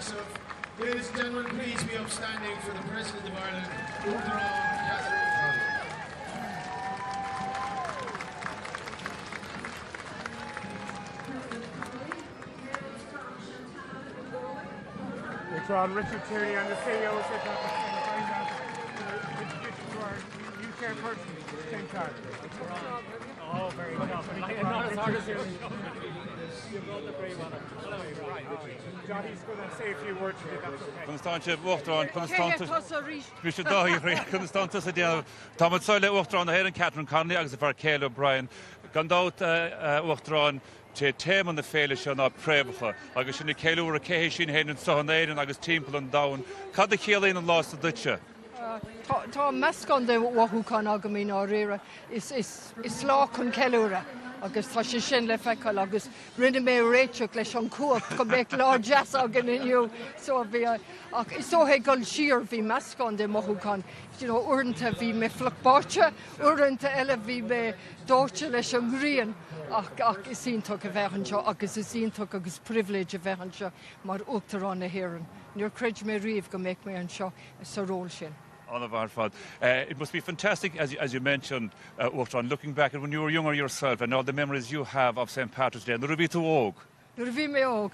impressive. Ladies and gentlemen, please be upstanding for the President of Ireland, Catherine. It's on Richard Tierney and the CEO of the UK person, same time. Oh, very tough. Not as hard as you. You brought the brave on it. Johnny's going to say a few words to you, that's okay. Constante Uachtarán, Constante Sadiana, Thomas Soile Uachtarán, the Head Catherine Connolly, agus the Farcale O'Brien, Gondout Uachtarán, Téim an na féile seo ná prébacha, agus sin na céilú a céhé sin héann sohan éireann agus timpeall an domhan. Cad a chéalaíonn an lás a duitse? Tá meascán de wathúcán agam í ná réire is lá chun ceiliúra agus tá sé sin le feiceáil agus rinne mé réiteach leis an cuacht go mbeidh lá jazz agan inniu so bhí ach is sóthaigh gal siar bhí meascán de wathúcán uaireanta bhí mé fluchbáte uaireanta eile bhí mé dóite leis an ghrian ach is iontóg a bheith anseo agus is iontóg agus privilege a bheith anseo mar Uachtarán na hÉireann. Níor creidir mé riamh go mbeidh mé anseo sa ról sin. It must be fantastic, as you mentioned, Uachtarán, looking back at when you were younger yourself and all the memories you have of St. Patrick's Day. Nuair a bhí tú óg? Nuair a bhí mé óg.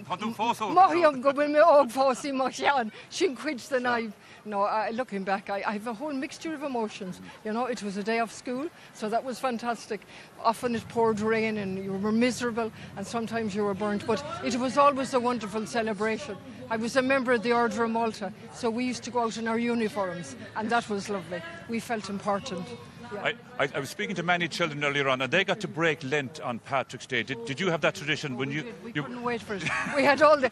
Tá tú fós óg? Maithíom go bhfuil mé óg fósaí mar seán, sin cuid den naibh. No, looking back, I have a whole mixture of emotions. You know, it was a day off school, so that was fantastic. Often it poured rain and you were miserable and sometimes you were burnt, but it was always a wonderful celebration. I was a member of the Order of Malta, so we used to go out in our uniforms and that was lovely. We felt important. Yeah. I was speaking to many children earlier on and they got to break Lent on Patrick's Day. Did you have that tradition when you... We couldn't wait for it. We had all the...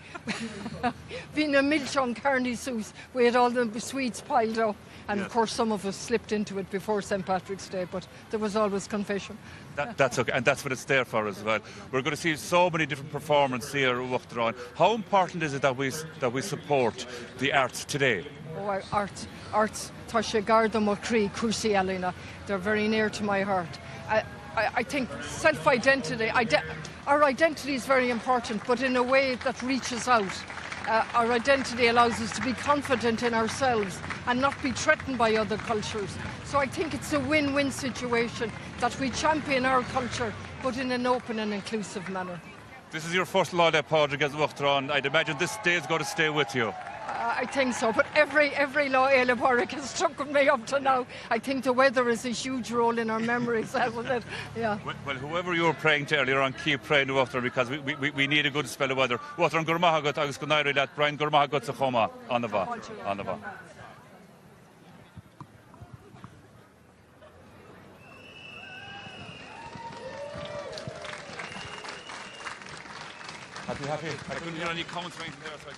being a milch on carny sauce, we had all the sweets piled up and of course some of us slipped into it before St. Patrick's Day, but there was always confession. That's okay, and that's what it's there for as well. We're going to see so many different performances here at Uachtarán. How important is it that we support the arts today? Oh, arts, tá sé garda mo crí cúsaí eilína. They're very near to my heart. I think self-identity, our identity is very important, but in a way that reaches out. Our identity allows us to be confident in ourselves and not be threatened by other cultures. So I think it's a win-win situation that we champion our culture, but in an open and inclusive manner. This is your first Láide Pádraig as Uachtarán. I'd imagine this day is going to stay with you. I think so, but every Lá Éile Pádraig has stuck with me up to now. I think the weather is a huge role in our memories, hasn't it? Yeah. Well, whoever you were praying to earlier on, keep praying to Uachtarán because we need a good spell of weather. Uachtarán gur maith agat agus go nairi leat Brian gur maith agat sa choma an the bha. Happy? I couldn't hear any comments or anything there, so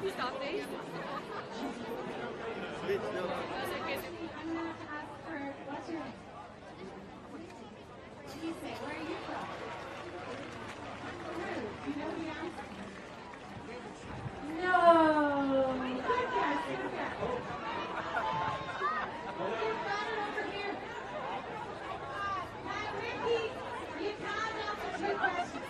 Stop these. What's your name? What do you say? Where are you from? Do you know the answer? No! Good guess, good guess. You've got it over here. Now, Ricky, you can't answer two questions.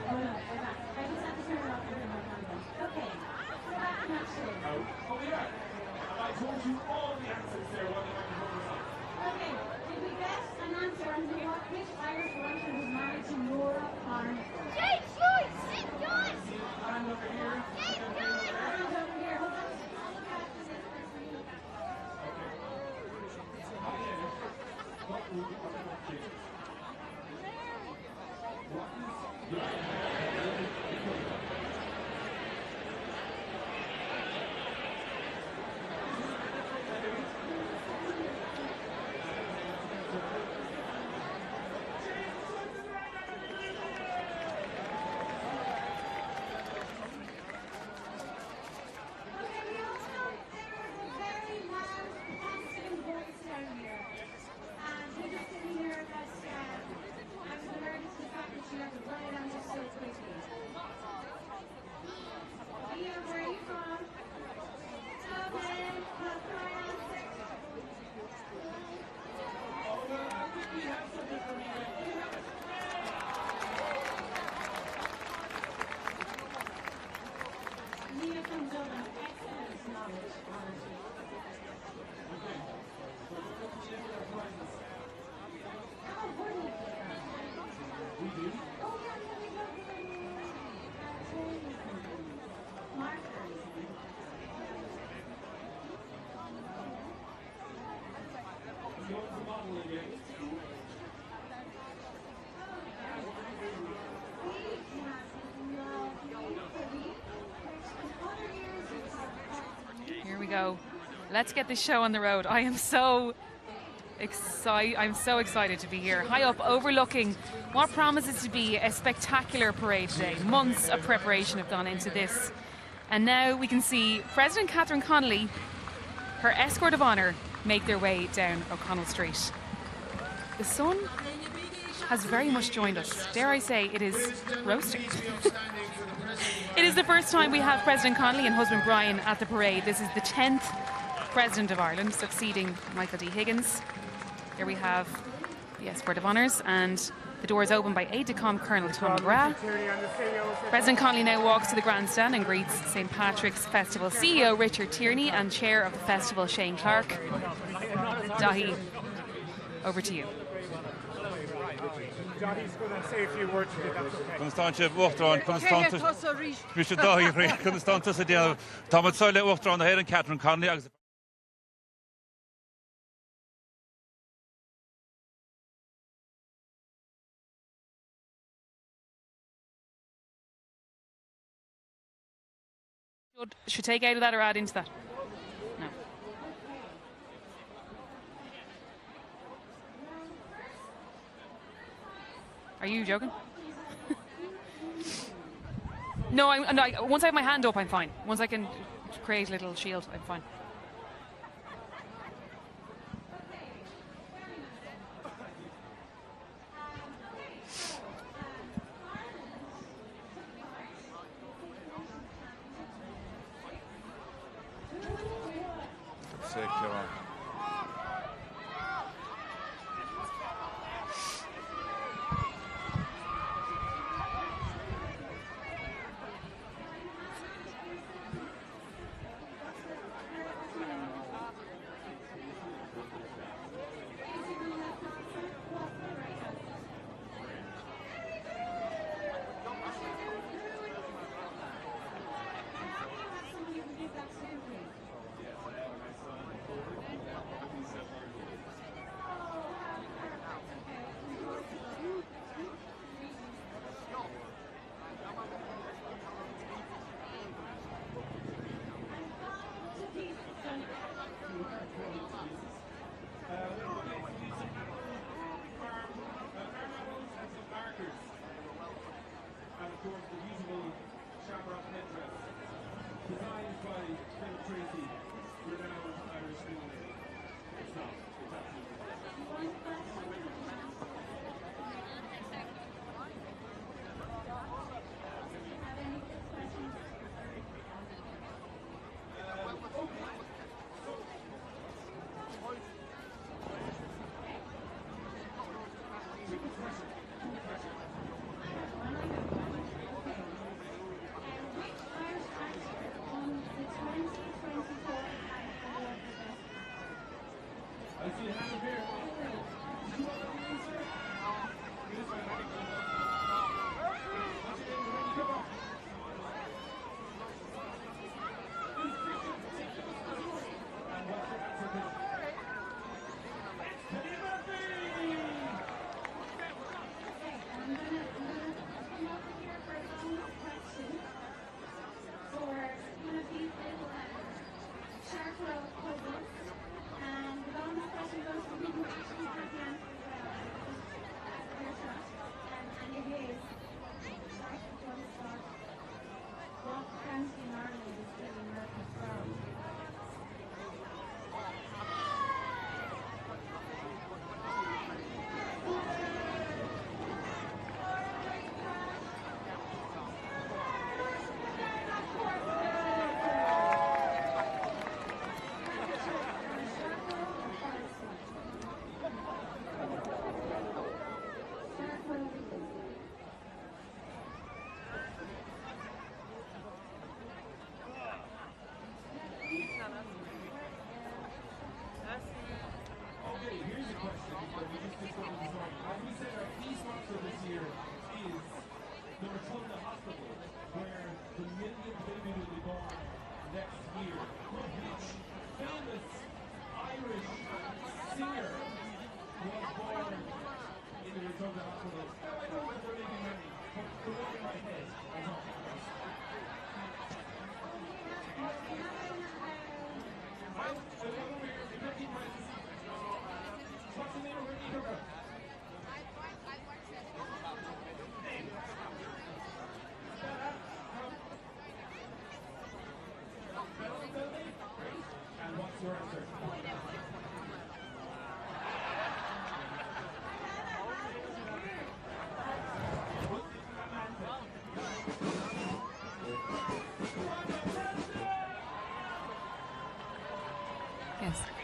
Okay, did we get an answer on which Irish writer was married to Nora Farn? Jane Joyce! Jane Joyce! And over here. And over here. Hold on. Here we go. Let's get this show on the road. I am so excited. I'm so excited to be here, high up, overlooking what promises to be a spectacular parade today. Months of preparation have gone into this, and now we can see President Catherine Connolly, her escort of honour, make their way down O'Connell Street. The sun has very much joined us. Dare I say, it is roasting. It is the first time we have President Connolly and husband Brian at the parade. This is the 10th President of Ireland, succeeding Michael D. Higgins. Here we have the escort of honours, and the door is opened by aide-de-camp Colonel Tom McGrath. President Connolly now walks to the grandstand and greets St. Patrick's Festival CEO Richard Tierney and Chair of the Festival Shane Clark. Dahi, over to you. Johnny's going to say a few words to you, that's okay. Constantje Wachtron, Constantje. Mr. Dahi, Constantje Sadia, Thomas Soile Wachtron, the head and Catherine Connolly. Should take out of that or add into that? No. Are you joking? No, once I have my hand up, I'm fine. Once I can create a little shield, I'm fine. Yes.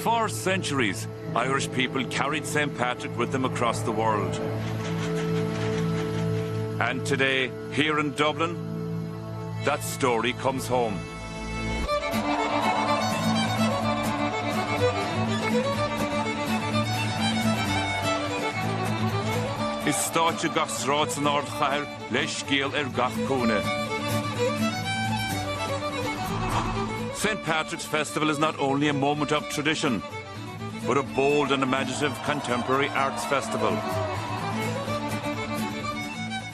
For centuries, Irish people carried St. Patrick with them across the world. And today, here in Dublin, that story comes home. Is stáitse gach sráid an ard chair leis scéal gach cúna. St. Patrick's Festival is not only a moment of tradition, but a bold and imaginative contemporary arts festival.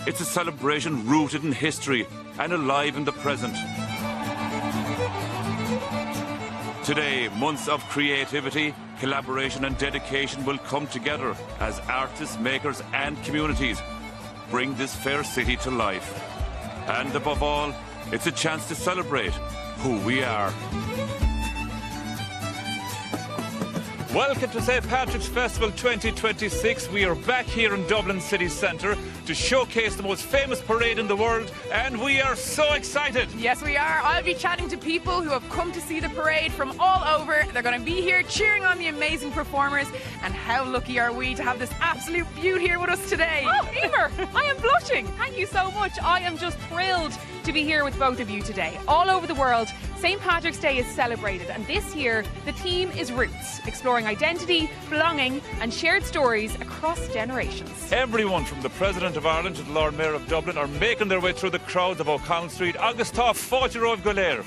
It's a celebration rooted in history and alive in the present. Today, months of creativity, collaboration and dedication will come together as artists, makers and communities bring this fair city to life. And above all, it's a chance to celebrate who we are. Welcome to St. Patrick's Festival 2026. We are back here in Dublin city centre to showcase the most famous parade in the world, and we are so excited. Yes, we are. I'll be chatting to people who have come to see the parade from all over. They're going to be here cheering on the amazing performers, and how lucky are we to have this absolute beaut here with us today. Oh, Emer, I am blushing. Thank you so much. I am just thrilled to be here with both of you today. All over the world, St. Patrick's Day is celebrated, and this year the theme is roots, exploring identity, belonging and shared stories across generations. Everyone from the President of Ireland to the Lord Mayor of Dublin are making their way through the crowds of O'Connell Street. Agus tá fáilte romh go léir.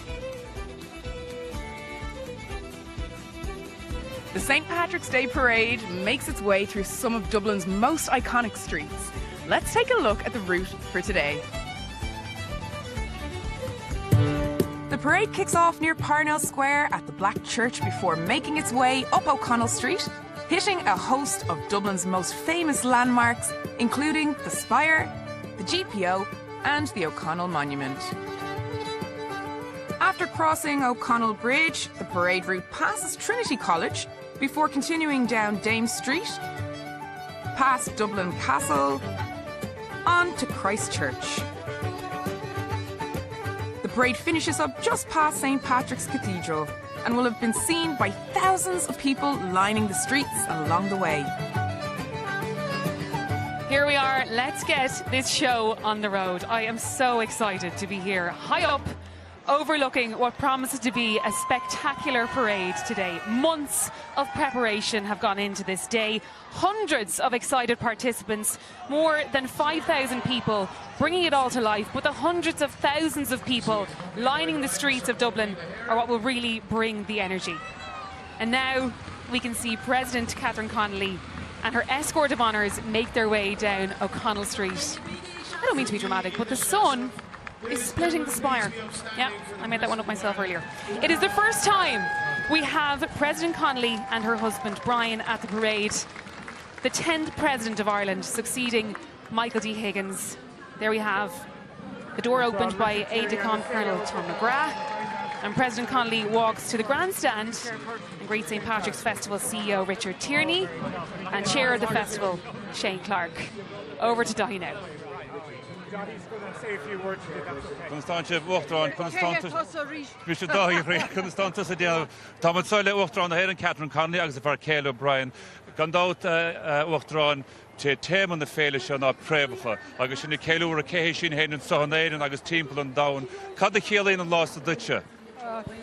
The St. Patrick's Day Parade makes its way through some of Dublin's most iconic streets. Let's take a look at the route for today. The parade kicks off near Parnell Square at the Black Church before making its way up O'Connell Street, hitting a host of Dublin's most famous landmarks, including the Spire, the GPO and the O'Connell Monument. After crossing O'Connell Bridge, the parade route passes Trinity College before continuing down Dame Street, past Dublin Castle, on to Christchurch. The parade finishes up just past St. Patrick's Cathedral and will have been seen by thousands of people lining the streets along the way. Here we are. Let's get this show on the road. I am so excited to be here, high up, overlooking what promises to be a spectacular parade today. Months of preparation have gone into this day. Hundreds of excited participants, more than 5,000 people bringing it all to life, but the hundreds of thousands of people lining the streets of Dublin are what will really bring the energy. And now we can see President Catherine Connolly and her escort of honours make their way down O'Connell Street. I don't mean to be dramatic, but the sun is splitting the spire. Yeah, I made that one up myself earlier. It is the first time we have President Connolly and her husband Brian at the parade. The 10th President of Ireland, succeeding Michael D. Higgins. There we have the door opened by Aide-de-Camp Colonel Tom McGrath, and President Connolly walks to the grandstand and greets St. Patrick's Festival CEO Richard Tierney and Chair of the festival Shane Clark. Over to Dahi now. Johnny's going to say a few words to you, that's okay. Constante Uachtarán, Mr. Dahi, Constante Sadiel, Thomas Soile Uachtarán, the Head Catherine Connolly, agus the Caleb O'Brien, Gandot Uachtarán, te tem on the failish on our prevacha, agus in the Calur a Kahishin Hen and Sohanaid and agus Temple and Down, Cad the Kielin and lost the Dutcha.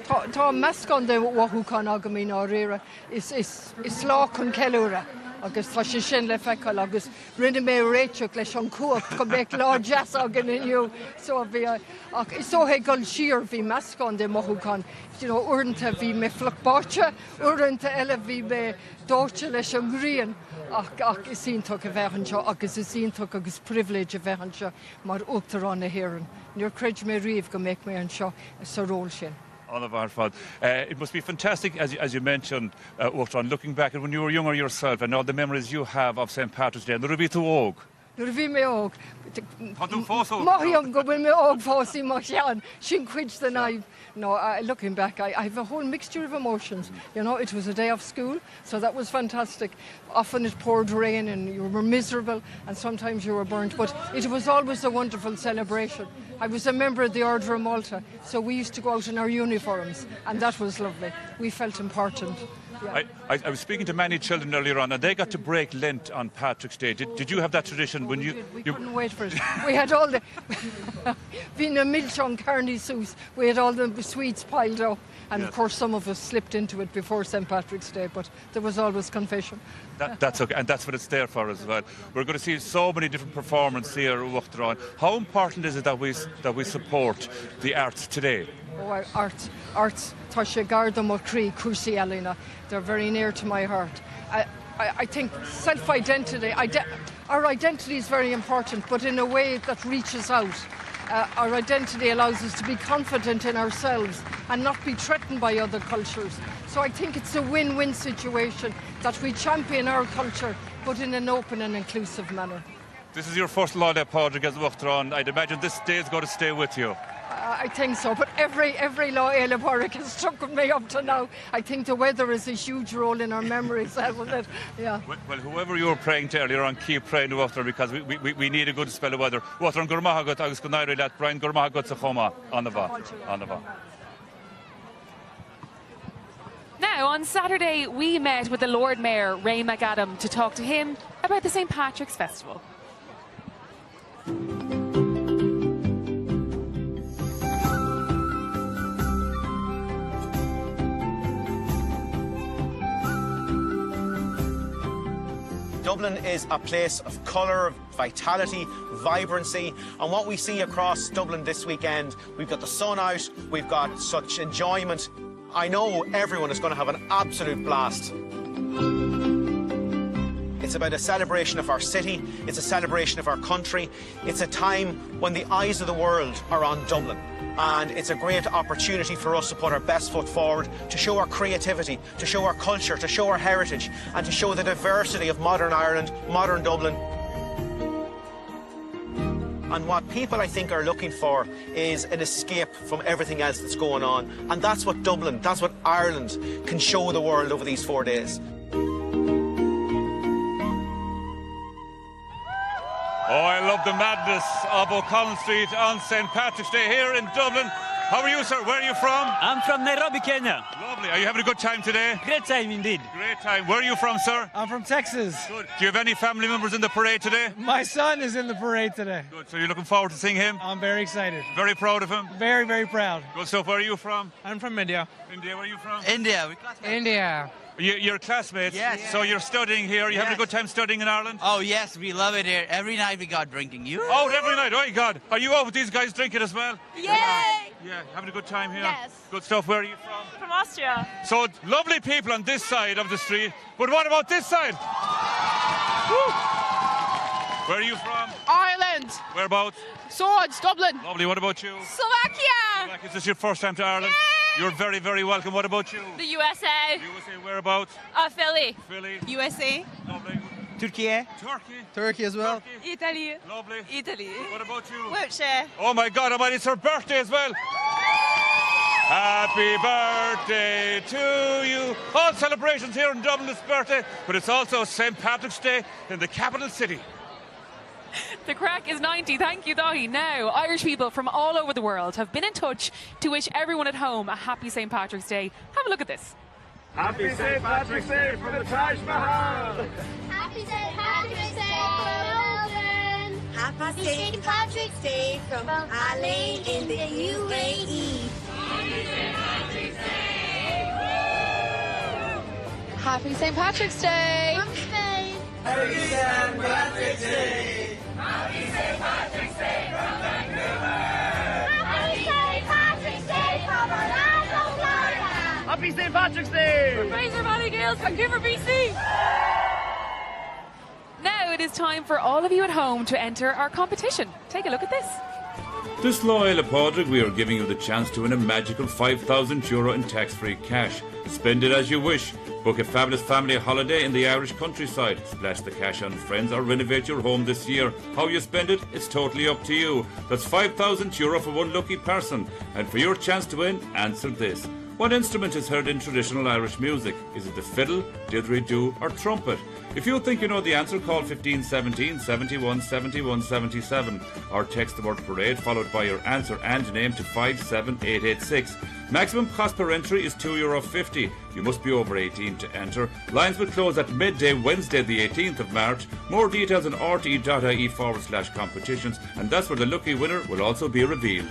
Tá meascán de wathúcán agam í áiríre is lá chun ceiliúra agus tá sé sin le feiceáil agus rinne mé réiteach leis an cuacht go mbeidh lá jazz agan inniu so bhí ach is sóthaigh gon siar bhí meascán de wathúcán uaireanta bhí mé fluchbáte uaireanta eile bhí mé dóite leis an ghrian ach is iontóg a bheith anseo agus is iontóg agus privilege a bheith anseo mar uachtarán na hÉireann. Níor creidir mé riamh go mbeidh mé anseo sa ról sin. It must be fantastic, as you mentioned, Uachtarán, looking back at when you were younger yourself and all the memories you have of St. Patrick's Day. Nuair a bhí tú óg? Nuair a bhí mé óg. Tá tú fós óg? Maithíon go bhfuil mé óg fósaí mar sean, sin cuid den naibh. No, looking back, I have a whole mixture of emotions. You know, it was a day of school, so that was fantastic. Often it poured rain and you were miserable and sometimes you were burnt, but it was always a wonderful celebration. I was a member of the Order of Malta, so we used to go out in our uniforms and that was lovely. We felt important. Yeah. I was speaking to many children earlier on and they got to break Lent on Patrick's Day. Did you have that tradition when you... We couldn't wait for it. We had all the... Vina Milchon Carney Sous, we had all the sweets piled up. And of course some of us slipped into it before St. Patrick's Day, but there was always confession. That's okay, and that's what it's there for as well. We're going to see so many different performances here, Uachtarán. How important is it that we support the arts today? Oh, arts. Tá sé garda mo crí cúsaí eilína. They're very near to my heart. I think self-identity, our identity is very important, but in a way that reaches out. Our identity allows us to be confident in ourselves and not be threatened by other cultures. So I think it's a win-win situation that we champion our culture, but in an open and inclusive manner. This is your first Láide Pádraig as Uachtaráin. I'd imagine this day is going to stay with you. I think so, but every Láide Pádraig has stuck with me up to now. I think the weather is a huge role in our memories, hasn't it? Yeah. Well, whoever you were praying to earlier on, keep praying to Uachtaráin, because we need a good spell of weather. Uachtaráin gur maith agat agus go nairi leat Brian gur maith agat sa chomá anava. Now, on Saturday, we met with the Lord Mayor, Ray McAdam, to talk to him about the St. Patrick's Festival. Dublin is a place of colour, vitality, vibrancy, and what we see across Dublin this weekend, we've got the sun out, we've got such enjoyment. I know everyone is going to have an absolute blast. It's about a celebration of our city, it's a celebration of our country, it's a time when the eyes of the world are on Dublin. And it's a great opportunity for us to put our best foot forward, to show our creativity, to show our culture, to show our heritage, and to show the diversity of modern Ireland, modern Dublin. And what people, I think, are looking for is an escape from everything else that's going on. And that's what Dublin, that's what Ireland can show the world over these 4 days. Oh, I love the madness of O'Connell Street on St. Patrick's Day here in Dublin. How are you, sir? Where are you from? I'm from Nairobi, Kenya. Lovely. Are you having a good time today? Great time indeed. Great time. Where are you from, sir? I'm from Texas. Good. Do you have any family members in the parade today? My son is in the parade today. Good. So you're looking forward to seeing him? I'm very excited. Very proud of him? Very, very proud. Good stuff. Where are you from? I'm from India. India. Where are you from? India. India. You're classmates? Yes. So you're studying here. Are you having a good time studying in Ireland? Oh yes, we love it here. Every night we got drinking. You? Out every night. Oh, my God. Are you out with these guys drinking as well? Yay! Yeah. Having a good time here? Yes. Good stuff. Where are you from? From Austria. So lovely people on this side of the street. But what about this side? Woo. Where are you from? Ireland. Whereabouts? Swords, Dublin. Lovely. What about you? Slovakia. Is this your first time to Ireland? Yay! You're very, very welcome. What about you? The USA. USA. Whereabouts? Philly. Philly. USA. Lovely. Turkey. Turkey as well. Italy. Lovely. Italy. What about you? Wiltshire. Oh my God, Almighty, it's her birthday as well. Happy birthday to you. All celebrations here in Dublin this birthday, but it's also St. Patrick's Day in the capital city. The crack is 90. Thank you, Dahi. Now, Irish people from all over the world have been in touch to wish everyone at home a happy St. Patrick's Day. Have a look at this. Happy St. Patrick's Day from the Taj Mahal. Happy St. Patrick's Day from Melbourne. Happy St. Patrick's Day from Alain in the UAE. Happy St. Patrick's Day. From Spain. Happy St. Patrick's Day. Happy St. Patrick's Day from Vancouver. Happy St. Patrick's Day from Orlando, Florida. Happy St. Patrick's Day. Fraser Valley Gales, Vancouver, BC. Now it is time for all of you at home to enter our competition. Take a look at this. This Láide Pádraig, we are giving you the chance to win a magical €5,000 in tax-free cash. Spend it as you wish. Book a fabulous family holiday in the Irish countryside. Splash the cash on friends or renovate your home this year. How you spend it, it's totally up to you. That's €5,000 for one lucky person. And for your chance to win, answer this. What instrument is heard in traditional Irish music? Is it the fiddle, didgeridoo or trumpet? If you think you know the answer, call 1517 71 71 77 or text the word parade followed by your answer and name to 57886. Maximum cost per entry is €2.50. You must be over 18 to enter. Lines will close at midday Wednesday the 18th of March. More details on rte.ie/competitions, and that's where the lucky winner will also be revealed.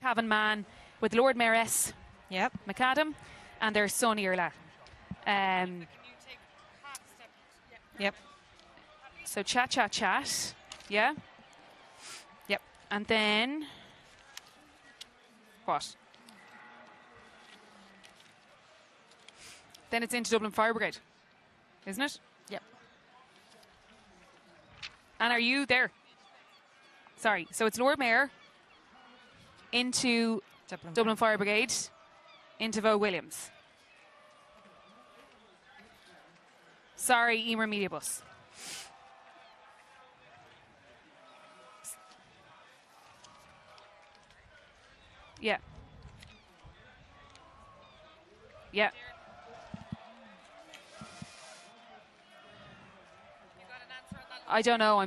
Cavan Man with Lord Mayoress McAdam and their son Irla. Yep. So chat. Yeah. Yep. And then what? Then it's into Dublin Fire Brigade, isn't it? Yep. And are you there? Sorry. So it's Lord Mayor into Dublin Fire Brigade, into Vogue Williams. Sorry, Emer Media Bus. Yeah. Yeah. I don't know.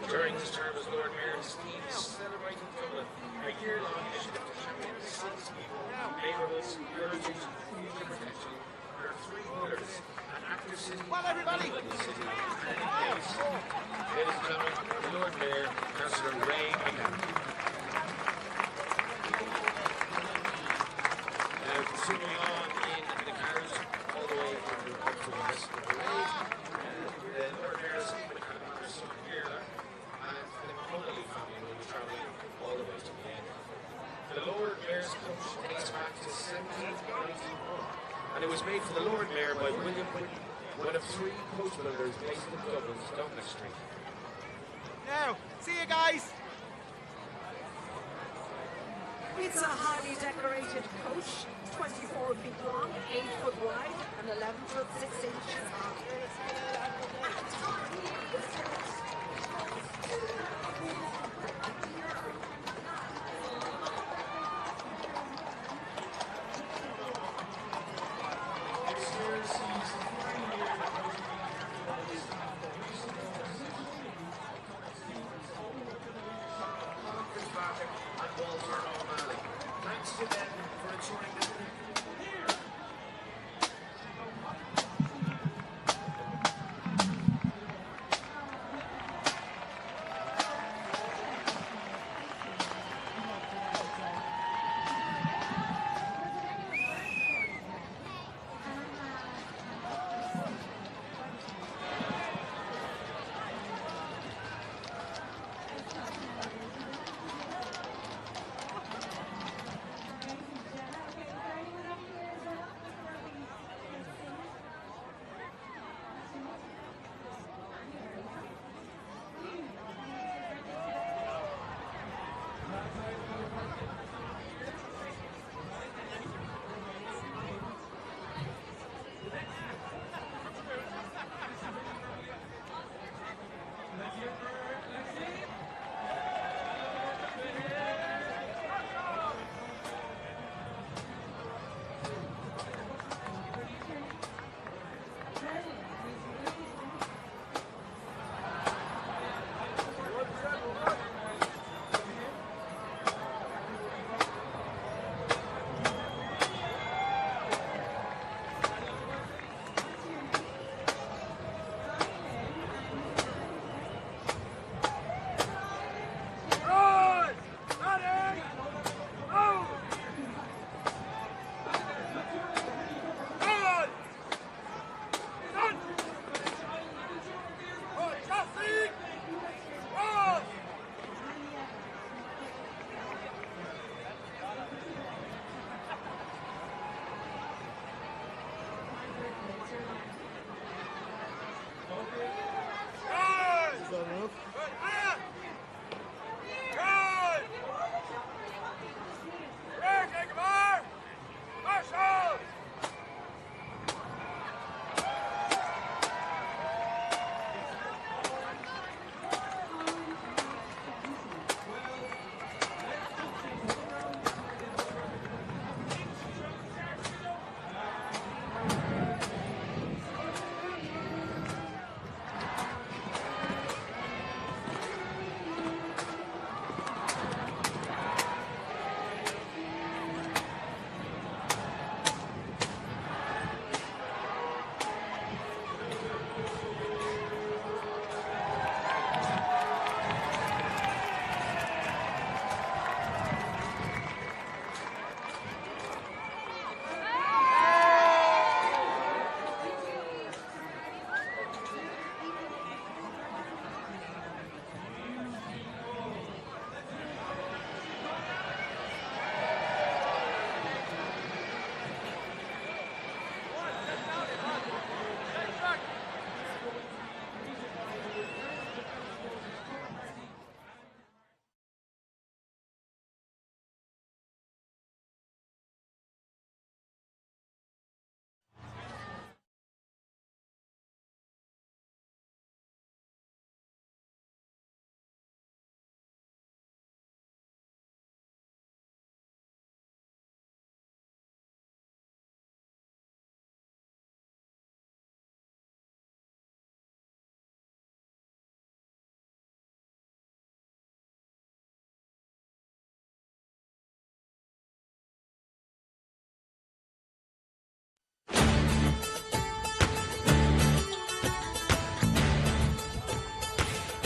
During his term as Lord Mayor, Steve celebrated Dublin, a year-long initiative to champion the city's neighbourhoods, heritage, future protection. There are three pillars: an active city, everybody! City, and place. Ladies and gentlemen, the Lord Mayor, Councillor Ray McAdam. Now, continuing on in the carriage, all the way up to the rest of the parade, the Lord Mayor's son Irla and the Connolly family will be travelling all the way to the end. The Lord Mayor's coach dates back to 1791, and it was made for the Lord Mayor by William Whitney, one of three coach builders based in Dublin's Douglas Street. Now, see you guys! It's a highly decorated coach, 24 feet long, 8 foot wide, and 11 foot 6 inches high. Thanks to them for ensuring that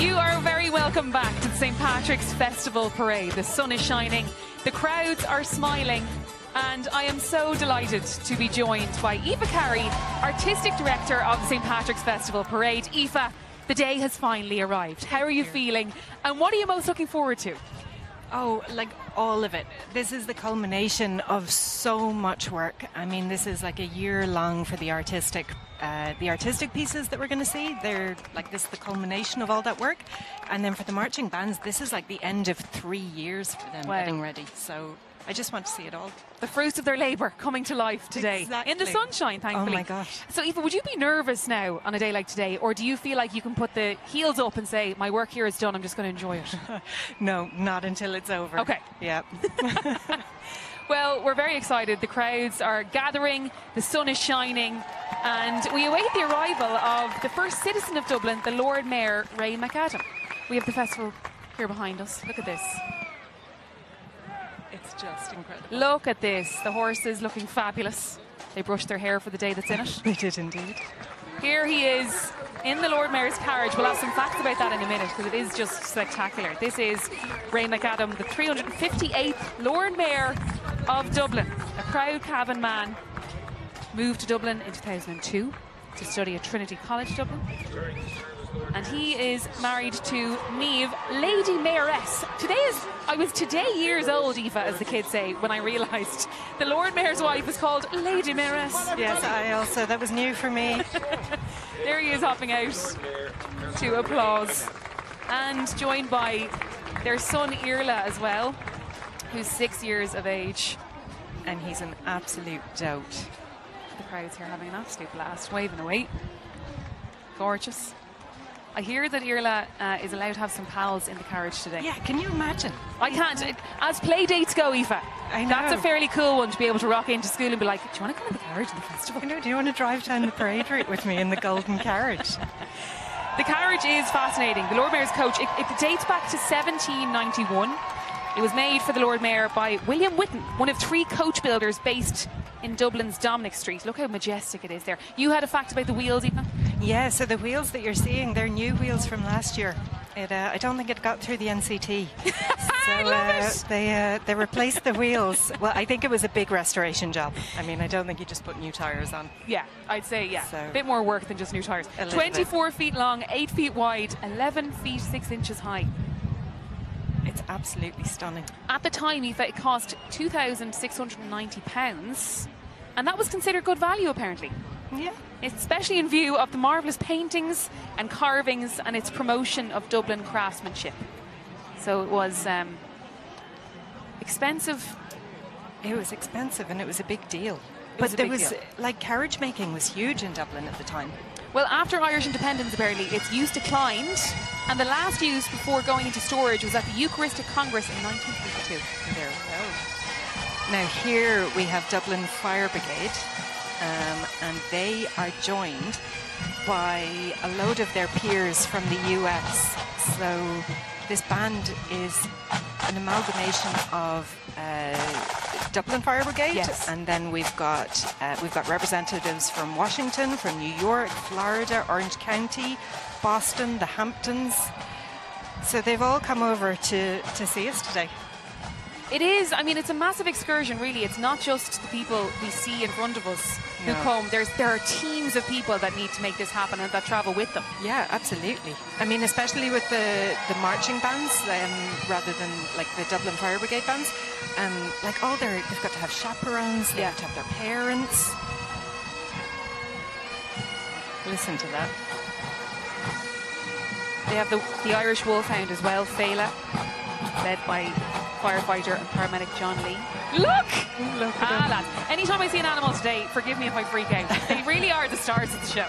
You are very welcome back to the St. Patrick's Festival Parade. The sun is shining, the crowds are smiling, and I am so delighted to be joined by Aoife Carey, Artistic Director of the St. Patrick's Festival Parade. Aoife, the day has finally arrived. How are you feeling, and what are you most looking forward to? Oh, like all of it. This is the culmination of so much work. I mean, this is like a year long for the artistic pieces that we're going to see. They're like this, the culmination of all that work. And then for the marching bands, this is like the end of 3 years for them getting ready. So I just want to see it all. The fruits of their labour coming to life today. Exactly. In the sunshine, thankfully. Oh my gosh. So Aoife, would you be nervous now on a day like today, or do you feel like you can put the heels up and say, my work here is done, I'm just going to enjoy it? No, not until it's over. Okay. Yeah. Well, we're very excited. The crowds are gathering, the sun is shining, and we await the arrival of the first citizen of Dublin, the Lord Mayor, Ray McAdam. We have the festival here behind us. Look at this. It's just incredible. Look at this. The horses looking fabulous. They brushed their hair for the day that's in it. They did indeed. Here he is in the Lord Mayor's carriage. We'll have some facts about that in a minute because it is just spectacular. This is Ray McAdam, the 358th Lord Mayor of Dublin, a proud Cavan man. Moved to Dublin in 2002 to study at Trinity College Dublin. And he is married to Niamh, Lady Mayoress. I was today years old, Aoife, as the kids say, when I realised the Lord Mayor's wife is called Lady Mayoress. Yes, I also, that was new for me. There he is hopping out to applause. And joined by their son Irla as well, who's 6 years of age. And he's an absolute dote. The crowd's here having an absolute blast, waving away. Gorgeous. I hear that Irla is allowed to have some pals in the carriage today. Yeah, can you imagine? I can't. As play dates go, Aoife, I know. that's a fairly cool one to be able to rock into school and be like, do you want to come in the carriage in the festival? You know, do you want to drive down the parade route with me in the golden carriage? The carriage is fascinating. The Lord Mayor's coach, it dates back to 1791. It was made for the Lord Mayor by William Whitten, one of 3 coach builders based in Dublin's Dominic Street. Look how majestic it is there. You had a fact about the wheels, Aoife? Yeah, so the wheels that you're seeing, they're new wheels from last year. I don't think it got through the NCT. So they replaced the wheels. Well, I think it was a big restoration job. I mean, I don't think you just put new tyres on. Yeah, I'd say, yeah. So, a bit more work than just new tyres. 24 feet long, 8 feet wide, 11 feet 6 inches high. It's absolutely stunning. At the time, Aoife, it cost £2,690, and that was considered good value, apparently. Yeah. Especially in view of the marvellous paintings and carvings and its promotion of Dublin craftsmanship. So it was expensive. It was expensive and it was a big deal. But there was, like, carriage making was huge in Dublin at the time. Well, after Irish independence, apparently, its use declined, and the last use before going into storage was at the Eucharistic Congress in 1952. There we go. Now here we have Dublin Fire Brigade, and they are joined by a load of their peers from the US. So this band is an amalgamation of Dublin Fire Brigade, yes, and then we've got representatives from Washington, from New York, Florida, Orange County, Boston, the Hamptons. So they've all come over to see us today. It is. I mean, it's a massive excursion, really. It's not just the people we see in front of us who come. There are teams of people that need to make this happen and that travel with them. Yeah, absolutely. I mean, especially with the marching bands, rather than like the Dublin Fire Brigade bands. Like they've got to have chaperones. They have to have their parents. Listen to that. They have the Irish Wolfhound as well, Fela, led by firefighter and paramedic John Lee. Look at them. Lads. Anytime I see an animal today, forgive me if I freak out. They really are the stars of the show.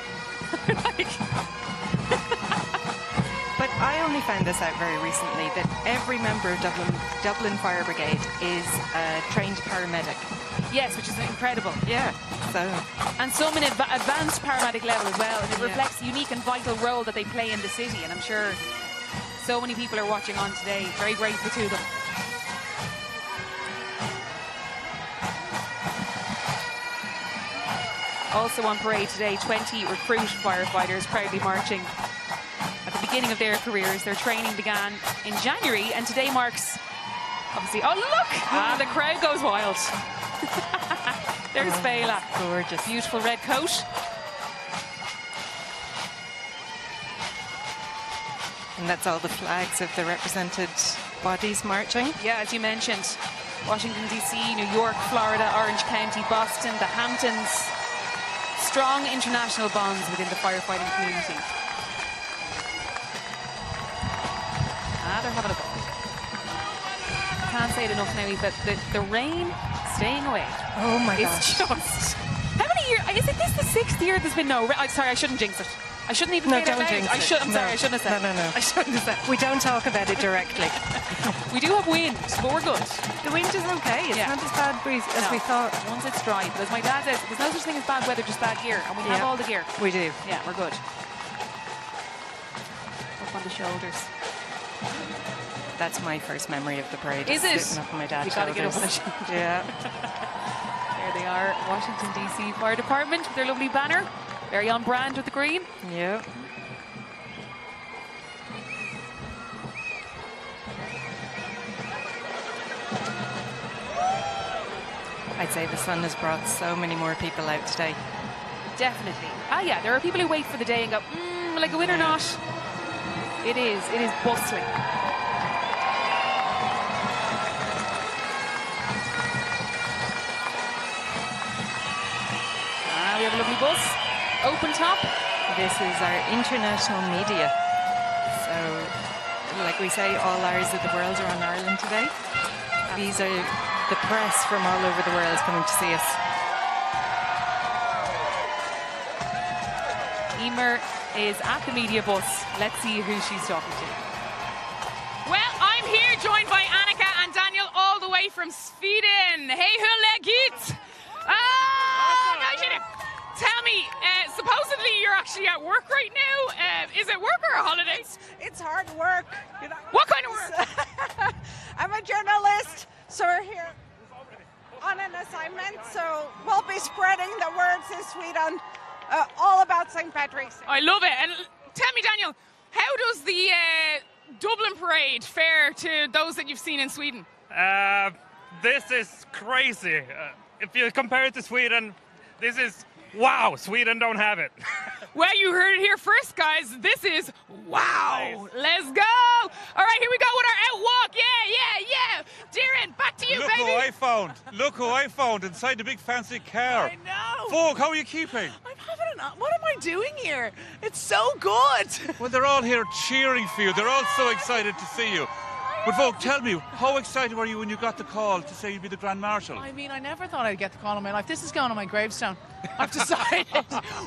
But I only found this out very recently, that every member of Dublin Fire Brigade is a trained paramedic. Yes, which is incredible. Yeah. And some in advanced paramedic level as well, and it reflects the unique and vital role that they play in the city, and I'm sure so many people are watching on today. Very grateful to them. Also on parade today, 20 recruit firefighters proudly marching at the beginning of their careers. Their training began in January, and today marks, obviously, oh look! The crowd goes wild. There's Bela. Gorgeous. Beautiful red coat. And that's all the flags of the represented bodies marching. Yeah, as you mentioned, Washington, D.C., New York, Florida, Orange County, Boston, the Hamptons. Strong international bonds within the firefighting community. They're having a ball. Can't say it enough now, that the rain staying away. Oh my gosh. gosh. Just... How many years? Is it this the 6th year there's been no rain? Sorry, I shouldn't jinx it. I shouldn't even say it out loud. Jinx it. I'm sorry, I shouldn't have said it. No. I shouldn't have said it. We don't talk about it directly. We do have wind, but we're good. The wind is okay. It's not as bad breeze as we thought. Once it's dry, but as my dad says, there's no such thing as bad weather, just bad gear, and we have all the gear. We do. Yeah, we're good. Up on the shoulders. That's my first memory of the parade. Is it? Sitting up on my dad's You gotta shoulders. get up on the shoulders. Yeah. There they are, Washington, D.C. Fire Department with their lovely banner. Very on brand with the green. Yeah. I'd say the sun has brought so many more people out today. Definitely. Yeah, there are people who wait for the day and go, will I go in or not? It is bustling. We have a lovely bus, open top. This is our international media. So, like we say, all eyes of the world are on Ireland today. These are the press from all over the world coming to see us. Emer is at the media bus. Let's see who she's talking to. Well, I'm here joined by Annika and Daniel all the way from Sweden. Hey, hur läget? Tell me, supposedly you're actually at work right now. Is it work or a holiday? It's hard work. You know. What kind of work? I'm a journalist, so we're here on an assignment. So we'll be spreading the words in Sweden all about St. Patrick's Day. I love it. And tell me, Daniel, how does the Dublin parade fare to those that you've seen in Sweden? This is crazy. If you compare it to Sweden, this is wow. Sweden don't have it. Well, you heard it here first, guys. This is wow. Nice. Let's go. All right, here we go with our outwalk. Yeah. Darren, back to you, Look baby. Look who I found inside the big fancy car. I know. Folk, how are you keeping? I'm having what am I doing here? It's so good. Well, they're all here cheering for you. They're all so excited to see you. But folk, tell me, how excited were you when you got the call to say you'd be the Grand Marshal? I mean, I never thought I'd get the call in my life. This is going on my gravestone. I've decided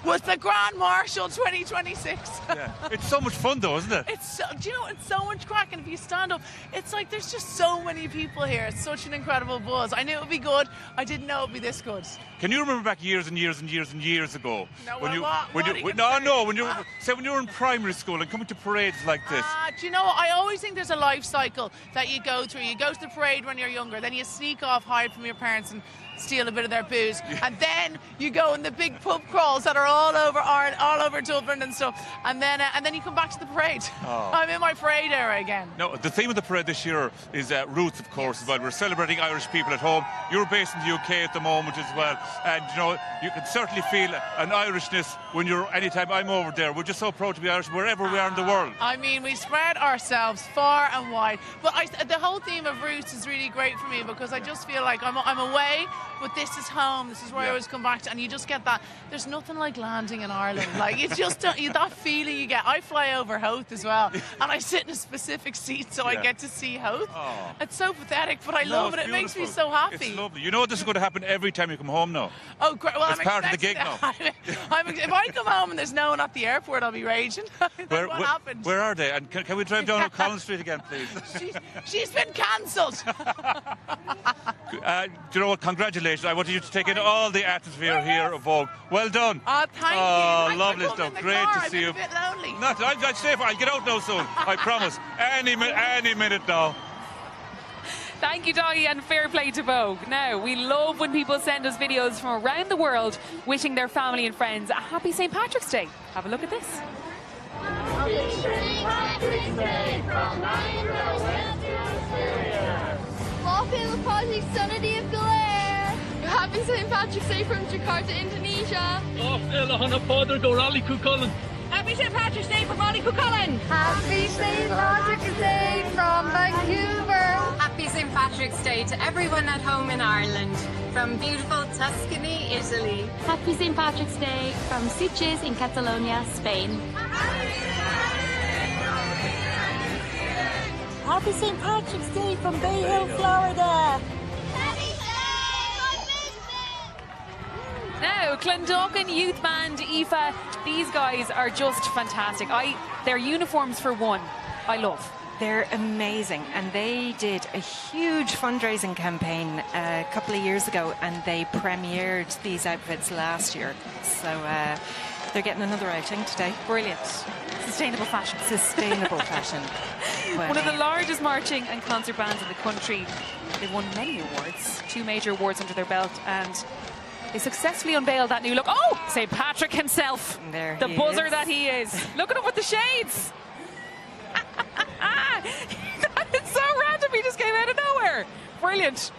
was the Grand Marshal 2026. Yeah. It's so much fun though, isn't it? Do you know, it's so much crack, and if you stand up, it's like there's just so many people here. It's such an incredible buzz. I knew it would be good. I didn't know it would be this good. Can you remember back years and years ago? No, when you were in primary school and coming to parades like this? Do you know what? I always think there's a life cycle that you go through. You go to the parade when you're younger, then you sneak off, hide from your parents and steal a bit of their booze, and then you go in the big pub crawls that are all over Ireland, all over Dublin and stuff, and then you come back to the parade. Oh. I'm in my parade era again. No, the theme of the parade this year is roots, of course, as well. We're celebrating Irish people at home. You're based in the UK at the moment as well, and you know you can certainly feel an Irishness when you're anytime I'm over there. We're just so proud to be Irish wherever we are in the world. I mean, we spread ourselves far and wide, but the whole theme of roots is really great for me because I just feel like I'm away, but this is home. This is where I always come back to, and you just get that. There's nothing like landing in Ireland. Like it's just that feeling you get. I fly over Howth as well, and I sit in a specific seat so I get to see Howth. Oh. It's so pathetic, but I love it. It makes me so happy. It's lovely. You know this is going to happen every time you come home now. Oh, great. Well, it's part of the gig now. If I come home and there's no one at the airport, I'll be raging. What happened? Where are they? And can we drive down O'Connell Street again, please? She's been cancelled. Do you know what? Congratulations. I wanted you to take in all the atmosphere here of Vogue. Well done. Thank you. Lovely stuff. Great to see you. I'm a bit lonely. I'd stay for. I'll get out now soon. I promise. Any minute now. Thank you, Doggy, and fair play to Vogue. Now, we love when people send us videos from around the world wishing their family and friends a happy St. Patrick's Day. Have a look at this. St. Patrick's Day from Niagara West to Australia. Welcome Project Sanity of Galare. Happy St. Patrick's Day from Jakarta, Indonesia. Happy St. Patrick's Day from Molly Cucullen. Happy St. Patrick's Day from Vancouver. Happy St. Patrick's Day to everyone at home in Ireland. From beautiful Tuscany, Italy. Happy St. Patrick's Day from Sitges in Catalonia, Spain. Happy St. Patrick's Day from Bay Hill, Florida. Now, Clondalkin Youth Band, Aoife, these guys are just fantastic. Their uniforms for one, I love. They're amazing, and they did a huge fundraising campaign a couple of years ago, and they premiered these outfits last year. So they're getting another outing today. Brilliant. Sustainable fashion. Sustainable fashion. Well, one of the largest marching and concert bands in the country. They've won many awards, 2 major awards under their belt, and they successfully unveiled that new look. Oh, St. Patrick himself. There the he buzzer is. that he is. Look at him with the shades. That is so random. He just came out of nowhere. Brilliant.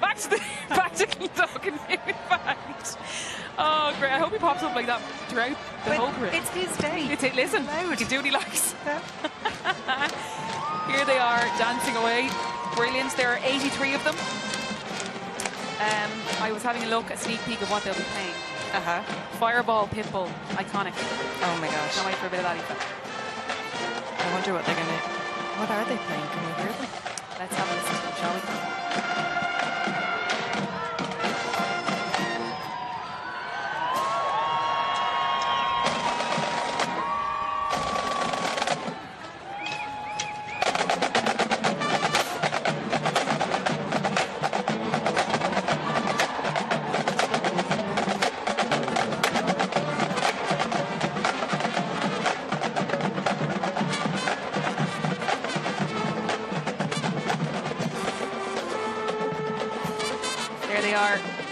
Back to Clondalkin Youth Band. Oh, great. I hope he pops up like that throughout the whole parade. It's his day. Listen, he's doing what he likes. Here they are dancing away. Brilliant. There are 83 of them. I was having a sneak peek of what they'll be playing. Fireball, Pitbull, iconic. Oh my gosh. Can't wait for a bit of that, Aoife. I wonder what they're going to... What are they playing? Can we hear them? Let's have a listen to them, shall we?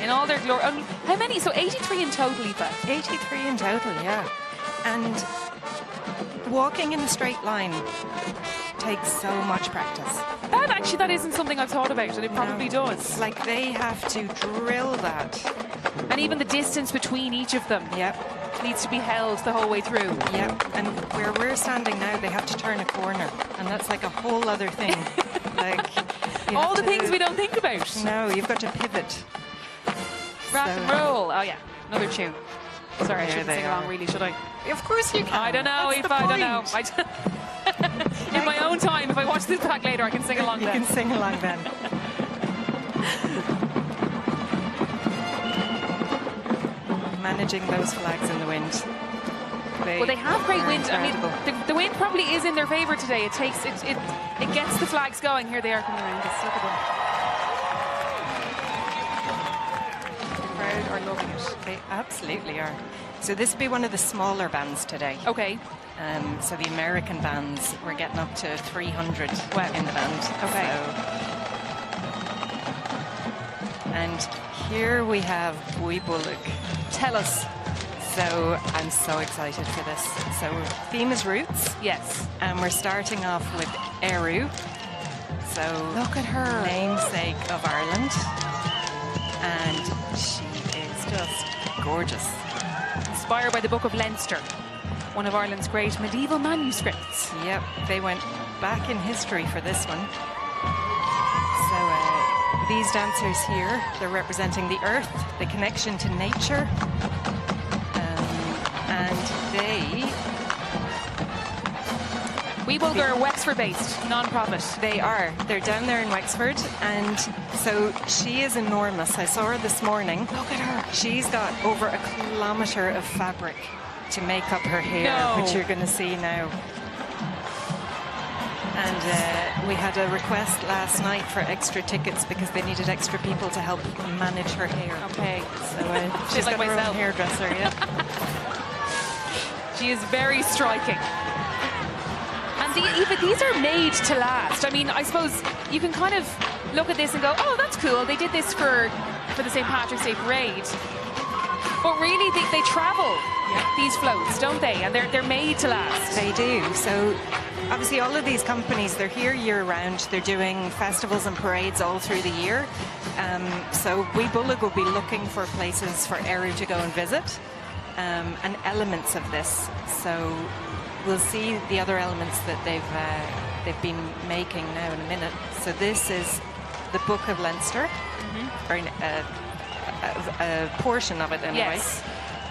In all their glory. How many? So 83 in total, Aoife? 83 in total, yeah. And walking in a straight line takes so much practice. That isn't something I've thought about, and it probably does. Like, they have to drill that. And even the distance between each of them needs to be held the whole way through. Yep. And where we're standing now, they have to turn a corner, and that's like a whole other thing. Like, all the things we don't think about. No, you've got to pivot. Rock and roll. Oh yeah, another tune. Sorry, I shouldn't sing along, really, should I? Of course you can. I don't know, Aoife, I don't know. In my own time, if I watch this back later, I can sing along then. You can sing along then. Managing those flags in the wind. Well, they have great wind. I mean, the wind probably is in their favour today. It gets the flags going. Here they are coming around us. Look at them. Are loving it. They absolutely are. So this will be one of the smaller bands today. Okay. So the American bands, we're getting up to 300 in the band. Okay. And here we have Boy Bullock. Tell us. So I'm so excited for this. So theme is roots. Yes. And we're starting off with Eru. So look at her. Namesake of Ireland. And she is just gorgeous. Inspired by the Book of Leinster, one of Ireland's great medieval manuscripts. Yep, they went back in history for this one. So these dancers here, they're representing the earth, the connection to nature, and they... Weeble are Wexford-based, non-profit. They are. They're down there in Wexford, and so she is enormous. I saw her this morning. Look at her. She's got over 1 kilometre of fabric to make up her hair, which you're going to see now. And we had a request last night for extra tickets because they needed extra people to help manage her hair. Okay. So she's like got her myself. own hairdresser, yeah. She is very striking. And these are made to last. I mean, I suppose you can kind of look at this and go, oh, that's cool. They did this for the St. Patrick's Day parade. But really, they travel, these floats, don't they? And they're made to last. They do. So obviously all of these companies, they're here year round. They're doing festivals and parades all through the year. So we Bullock will be looking for places for Eru to go and visit, and elements of this. So we'll see the other elements that they've been making now in a minute. So this is the Book of Leinster, or a portion of it anyway. Yes.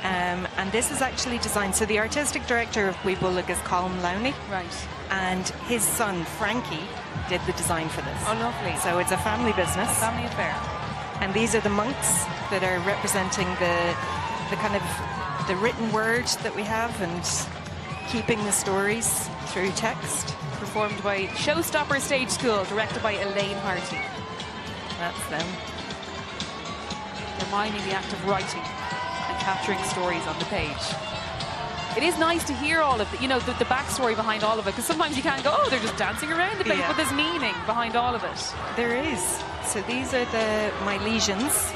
And this is actually designed. So the artistic director of Wee Bullock is Colm Lowney. Right. And his son Frankie did the design for this. Oh, lovely. So it's a family business. Family affair. And these are the monks that are representing the kind of the written word that we have and keeping the stories through text. Performed by Showstopper Stage School, directed by Elaine Harty. That's them. They're miming the act of writing and capturing stories on the page. It is nice to hear all of the backstory behind all of it, because sometimes you can't go, oh, they're just dancing around the place, but there's meaning behind all of it. There is. So these are my legions.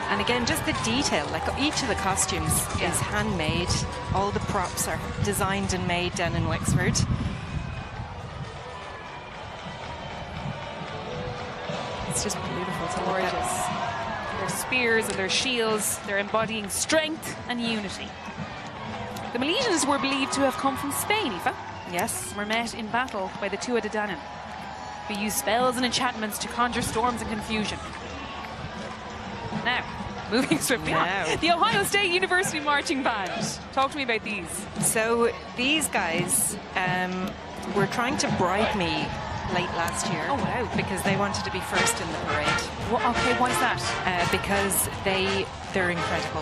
And again, just the detail, like each of the costumes is handmade. All the props are designed and made down in Wexford. It's just beautiful to look at. Their spears and their shields, they're embodying strength and unity. The Milesians were believed to have come from Spain, Aoife. Yes. Were met in battle by the Tuatha Dé Danann, who used spells and enchantments to conjure storms and confusion. Now, moving swiftly on. The Ohio State University Marching Band. Talk to me about these. So these guys were trying to bribe me late last year. Oh, wow. Because they wanted to be first in the parade. Well, okay, why is that? Because they're incredible.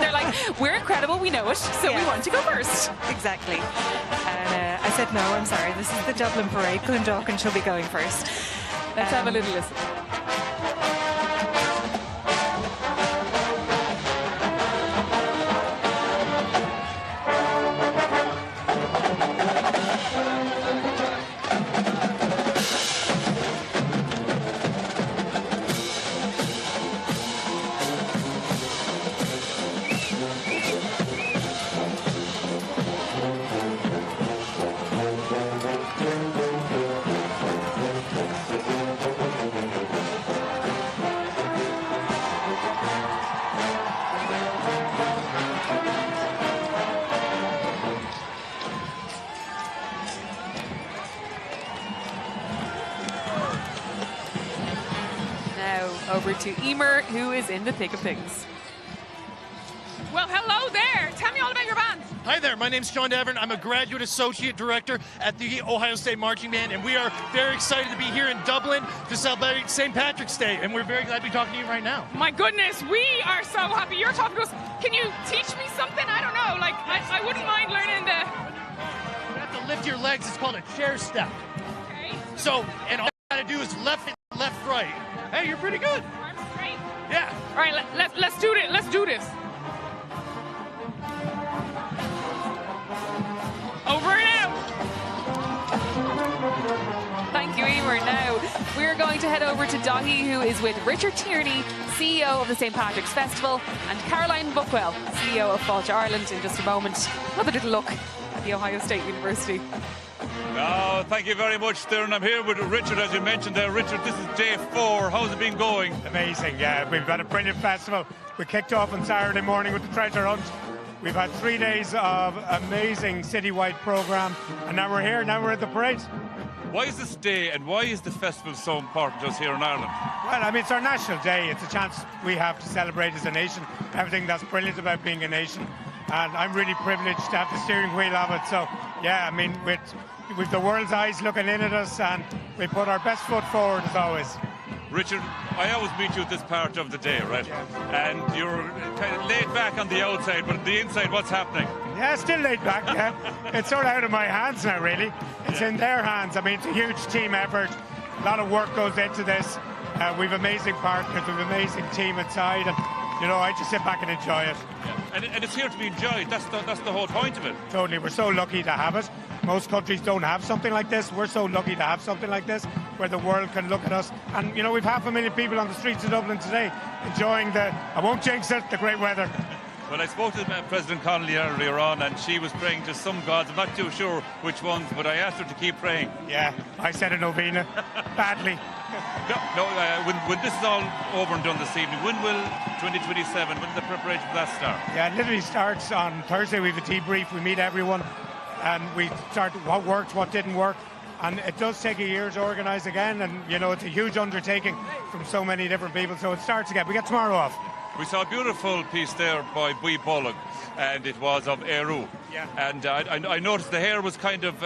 They're like, we're incredible, we know it, so we want to go first. Exactly. And I said, no, I'm sorry, this is the Dublin parade. Glendalkin shall be going first. Let's have a little listen. Over to Emer, who is in the thick of things. Well, hello there. Tell me all about your band. Hi there. My name's Sean Devon. I'm a graduate associate director at the Ohio State Marching Band, and we are very excited to be here in Dublin to celebrate St. Patrick's Day, and we're very glad to be talking to you right now. My goodness, we are so happy you're talking to us. Can you teach me something? I don't know. Like, I wouldn't mind learning the... You have to lift your legs. It's called a chair step. Okay. So, and all you gotta do is left, right. Hey, you're pretty good. Arms straight. Yeah. All right, let's do this. Let's do this. Over and out. Thank you, Emer. Now, we're going to head over to Dahi, who is with Richard Tierney, CEO of the St. Patrick's Festival, and Caroline Buckwell, CEO of Fáilte Ireland, in just a moment. Another little look at the Ohio State University. Oh, thank you very much, Stern. I'm here with Richard, as you mentioned there. Richard, this is day 4. How's it been going? Amazing, yeah. We've had a brilliant festival. We kicked off on Saturday morning with the treasure hunt. We've had 3 days of amazing citywide programme, and now we're here, now we're at the parade. Why is this day and why is the festival so important to us here in Ireland? Well, I mean, it's our national day. It's a chance we have to celebrate as a nation, everything that's brilliant about being a nation. And I'm really privileged to have the steering wheel of it. So, yeah, I mean, with the world's eyes looking in at us, and we put our best foot forward as always. Richard, I always meet you at this part of the day, right? And you're kind of laid back on the outside, but on the inside, what's happening? Yeah, still laid back, yeah. It's sort of out of my hands now, really. It's in their hands. I mean, it's a huge team effort. A lot of work goes into this. We've amazing partners, we've an amazing team inside, and, you know, I just sit back and enjoy it. Yeah. And it's here to be enjoyed. That's the whole point of it. Totally. We're so lucky to have it. Most countries don't have something like this. We're so lucky to have something like this. where the world can look at us. And, you know, we've 500,000 people on the streets of Dublin today enjoying I won't jinx it, the great weather. Well, I spoke to President Connolly earlier on, and she was praying to some gods. I'm not too sure which ones, but I asked her to keep praying. Yeah, I said a novena, badly. When this is all over and done this evening, when will 2027, when does the preparation for that start? Yeah, it literally starts on Thursday. We have a debrief, we meet everyone, and we start what worked, what didn't work. And it does take a year to organise again, and, you know, it's a huge undertaking from so many different people, so it starts again. We get tomorrow off. We saw a beautiful piece there by Bui Bullock, and it was of Eru. Yeah. And I noticed the hair was kind of,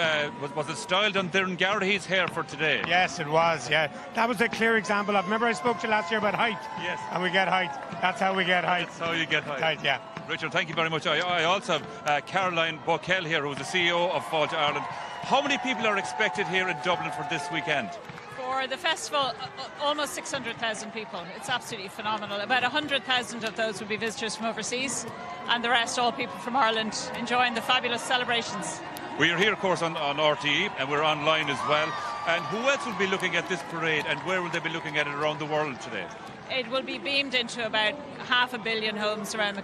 was it styled on Darren Garrahy's hair for today? Yes, it was, yeah. That was a clear example of, remember I spoke to you last year about height? Yes. And we get height. That's how we get height. That's how you get height. Yeah. Richard, thank you very much. I also have Caroline Bockel here, who's the CEO of Fáilte Ireland. How many people are expected here in Dublin for this weekend? For the festival, almost 600,000 people. It's absolutely phenomenal. About 100,000 of those would be visitors from overseas, and the rest all people from Ireland enjoying the fabulous celebrations. We are here, of course, on RTE, and we're online as well. And who else will be looking at this parade, and where will they be looking at it around the world today? It will be beamed into about 500 million homes around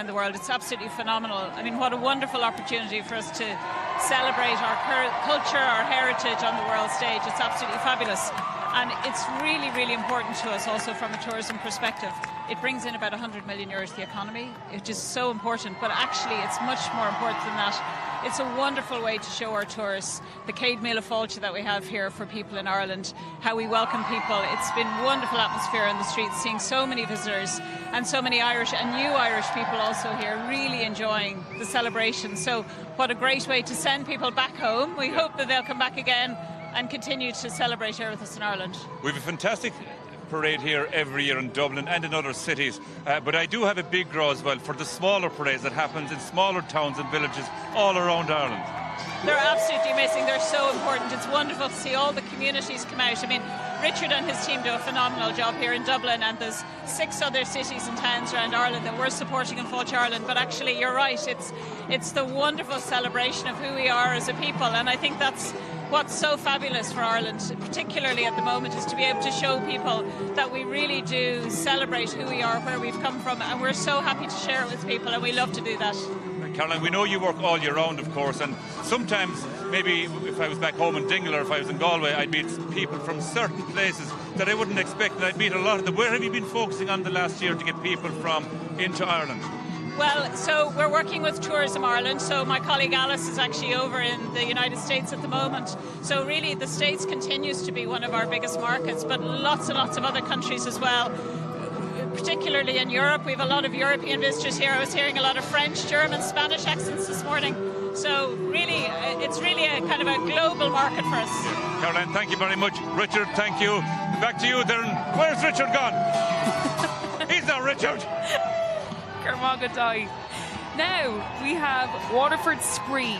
the world. It's absolutely phenomenal. I mean, what a wonderful opportunity for us to celebrate our culture, our heritage on the world stage. It's absolutely fabulous. And it's really, really important to us also from a tourism perspective. It brings in about 100 million euros to the economy, which is so important. But actually, it's much more important than that. It's a wonderful way to show our tourists the Céad Míle Fáilte that we have here for people in Ireland, how we welcome people. It's been wonderful atmosphere in the streets, seeing so many visitors and so many Irish and new Irish people also here, really enjoying the celebration. So what a great way to send people back home. We hope that they'll come back again and continue to celebrate here with us in Ireland. We have a fantastic parade here every year in Dublin and in other cities, but I do have a big draw as well for the smaller parades that happens in smaller towns and villages all around Ireland. They're absolutely amazing. They're so important. It's wonderful to see all the communities come out. I mean, Richard and his team do a phenomenal job here in Dublin, and there's 6 other cities and towns around Ireland that we're supporting in Fáilte Ireland. But actually, you're right. It's the wonderful celebration of who we are as a people, and I think that's what's so fabulous for Ireland, particularly at the moment, is to be able to show people that we really do celebrate who we are, where we've come from, and we're so happy to share it with people, and we love to do that. Caroline, we know you work all year round, of course, and sometimes maybe if I was back home in Dingle or if I was in Galway, I'd meet people from certain places that I wouldn't expect, and I'd meet a lot of them. Where have you been focusing on the last year to get people from into Ireland? Well, so we're working with Tourism Ireland. So my colleague Alice is actually over in the United States at the moment. So really the States continues to be one of our biggest markets, but lots and lots of other countries as well. Particularly in Europe, we have a lot of European visitors here. I was hearing a lot of French, German, Spanish accents this morning. So really, it's really a kind of a global market for us. Caroline, thank you very much. Richard, thank you. Back to you, Darren. Where's Richard gone? He's not Richard. Now we have Waterford Spree,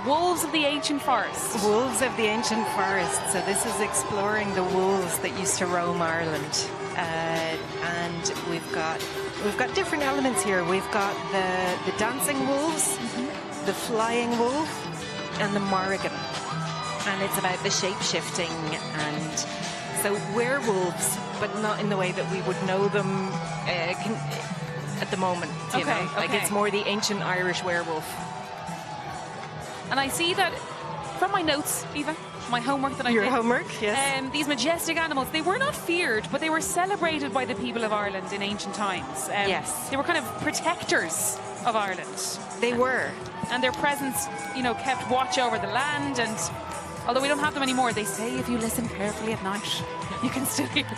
Wolves of the Ancient Forest. Wolves of the Ancient Forest. So this is exploring the wolves that used to roam Ireland, and we've got different elements here. We've got the dancing wolves, the flying wolf, and the morrigan, and it's about the shape shifting, and so werewolves, but not in the way that we would know them. At the moment, you know, like it's more the ancient Irish werewolf. And I see that from my notes, Eva, my homework that I did. Your homework, yes. These majestic animals, they were not feared, but they were celebrated by the people of Ireland in ancient times. Yes. They were kind of protectors of Ireland. They were. And their presence, you know, kept watch over the land. And although we don't have them anymore, they say if you listen carefully at night, you can still hear them.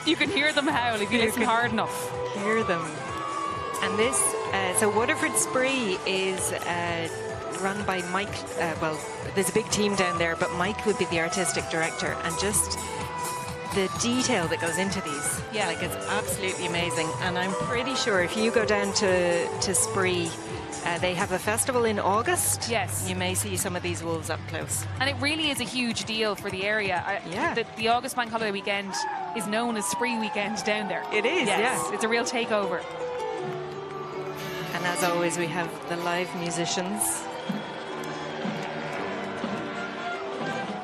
You can hear them howl if you listen hard enough. Hear them. And this, so Waterford Spree is run by Mike. Well, there's a big team down there, but Mike would be the artistic director, and just the detail that goes into these, like it's absolutely amazing. And I'm pretty sure if you go down to Spree, they have a festival in August. Yes. You may see some of these wolves up close. And it really is a huge deal for the area. The August Bank Holiday weekend is known as Spree Weekend down there. It is, yes. It's a real takeover. And as always, we have the live musicians.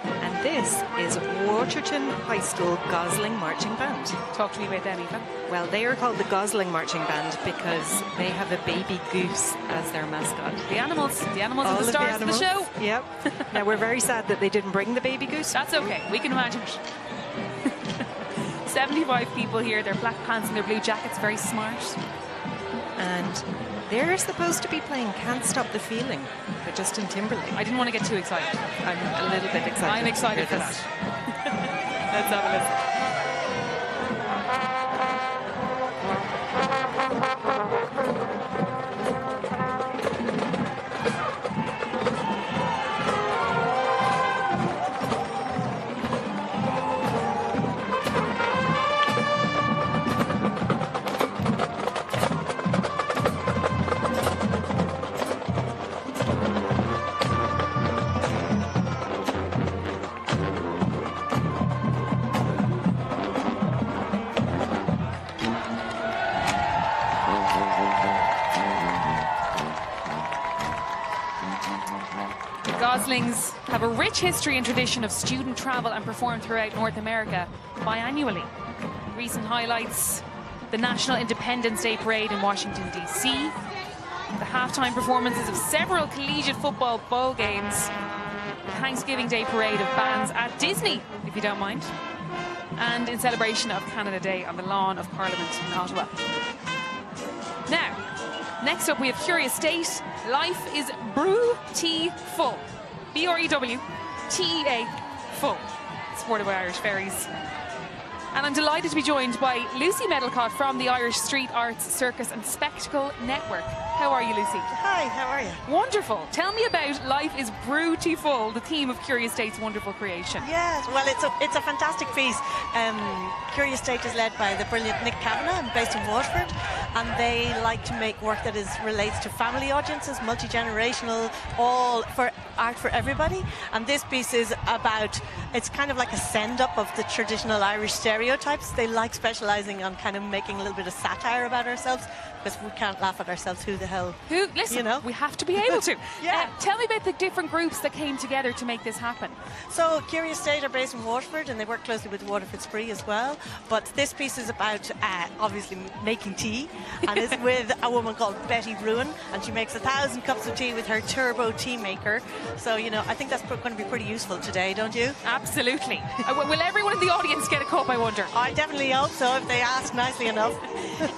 And this is Waterton High School Gosling Marching Band. Talk to me about them, Eva. Well, they are called the Gosling Marching Band because they have a baby goose as their mascot. The animals are All the stars of the show. Yep. Now, we're very sad that they didn't bring the baby goose. That's okay. We can imagine it. 75 people here. Their black pants and their blue jackets. Very smart. And they're supposed to be playing Can't Stop the Feeling by Justin Timberlake. I didn't want to get too excited. I'm a little bit excited. I'm excited for that. Let's have a listen. Goslings have a rich history and tradition of student travel and perform throughout North America biannually. Recent highlights: the National Independence Day Parade in Washington, D.C., the halftime performances of several collegiate football bowl games, the Thanksgiving Day Parade of bands at Disney, if you don't mind, and in celebration of Canada Day on the lawn of Parliament in Ottawa. Now, next up we have Curious State. Life is brew-tea-full. B-R-E-W-T-E-A full. Supported by Irish Ferries. And I'm delighted to be joined by Lucy Medalcott from the Irish Street Arts, Circus and Spectacle Network. How are you, Lucy? Hi, how are you? Wonderful. Tell me about Life is Brew-tea-full, the theme of Curious State's wonderful creation. Yes, well, it's a fantastic piece. Curious State is led by the brilliant Nick Kavanagh, and based in Waterford, and they like to make work that relates to family audiences, multi-generational, all for art for everybody. And this piece is about, it's kind of like a send-up of the traditional Irish stereotypes. They like specialising on kind of making a little bit of satire about ourselves, because we can't laugh at ourselves. Who the hell? Listen, you know? We have to be able to. Yeah. Tell me about the different groups that came together to make this happen. So Curious State are based in Waterford, and they work closely with Waterford Spree as well. But this piece is about obviously making tea, and it's with a woman called Betty Ruin, and she makes 1,000 cups of tea with her turbo tea maker. So, you know, I think that's going to be pretty useful today, don't you? Absolutely. Will everyone in the audience get a cup, I wonder? I definitely hope so, if they ask nicely enough.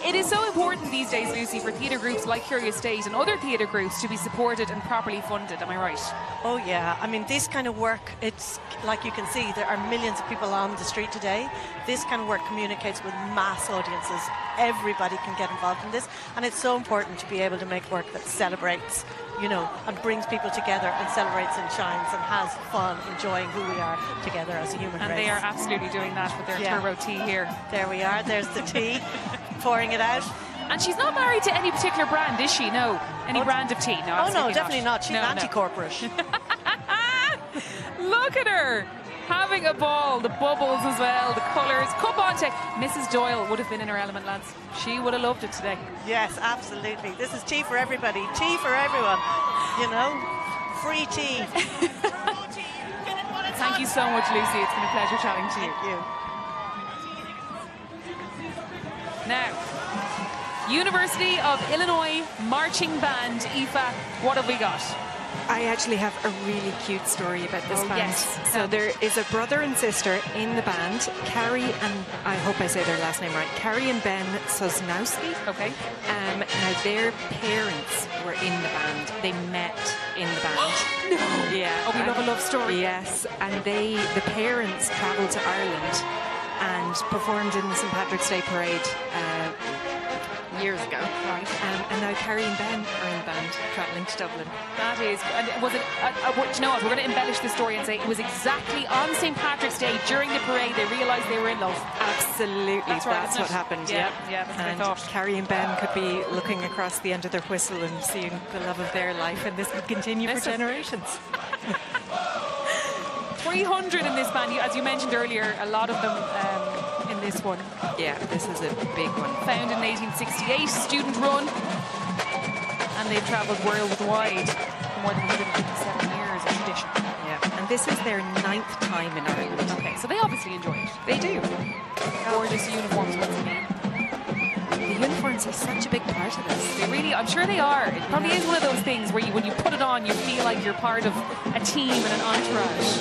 It is so important these days, Lucy, for theatre groups like Curious State and other theatre groups to be supported and properly funded. Am I right? Oh yeah, I mean, this kind of work, it's like you can see, there are millions of people on the street today. This kind of work communicates with mass audiences. Everybody can get involved in this, and it's so important to be able to make work that celebrates, you know, and brings people together and celebrates and shines and has fun enjoying who we are together as a human race. And they are absolutely doing that with their turbo tea here. There we are, there's the tea, pouring it out. And she's not married to any particular brand, is she? No. Any brand of tea? No, oh no, definitely not. She's anti-corporate. Look at her, having a ball. The bubbles as well, the colours. Cup on to Mrs. Doyle would have been in her element, lads. She would have loved it today. Yes, absolutely. This is tea for everybody. Tea for everyone. You know, free tea. Thank you so much, Lucy. It's been a pleasure chatting to you. Thank you. Now, University of Illinois Marching Band. Aoife, what have we got? I actually have a really cute story about this band. Yes. So there is a brother and sister in the band, Carrie and, I hope I say their last name right, Carrie and Ben Sosnowski. Okay. Now their parents were in the band. They met in the band. No. Yeah. Oh, we love a love story. Yes. And the parents travelled to Ireland and performed in the St. Patrick's Day Parade years ago. Right. And now Carrie and Ben are in the band travelling to Dublin. That is, and was it, you know what, we're going to embellish the story and say it was exactly on St. Patrick's Day during the parade they realised they were in love. Absolutely, that's what happened. Yeah, that's what I and thought. Carrie and Ben could be looking across the end of their whistle and seeing the love of their life, and this could continue for generations. 300 in this band, as you mentioned earlier, a lot of them in this one. Yeah, this is a big one. Founded in 1868, student run, and they've travelled worldwide for more than 157 years of tradition. Yeah, and and this is their 9th time in Ireland. Okay, so they obviously enjoy it. They do. Gorgeous uniforms once again. The uniforms are such a big part of this. They really, I'm sure they are. It probably is one of those things where when you put it on, you feel like you're part of a team and an entourage.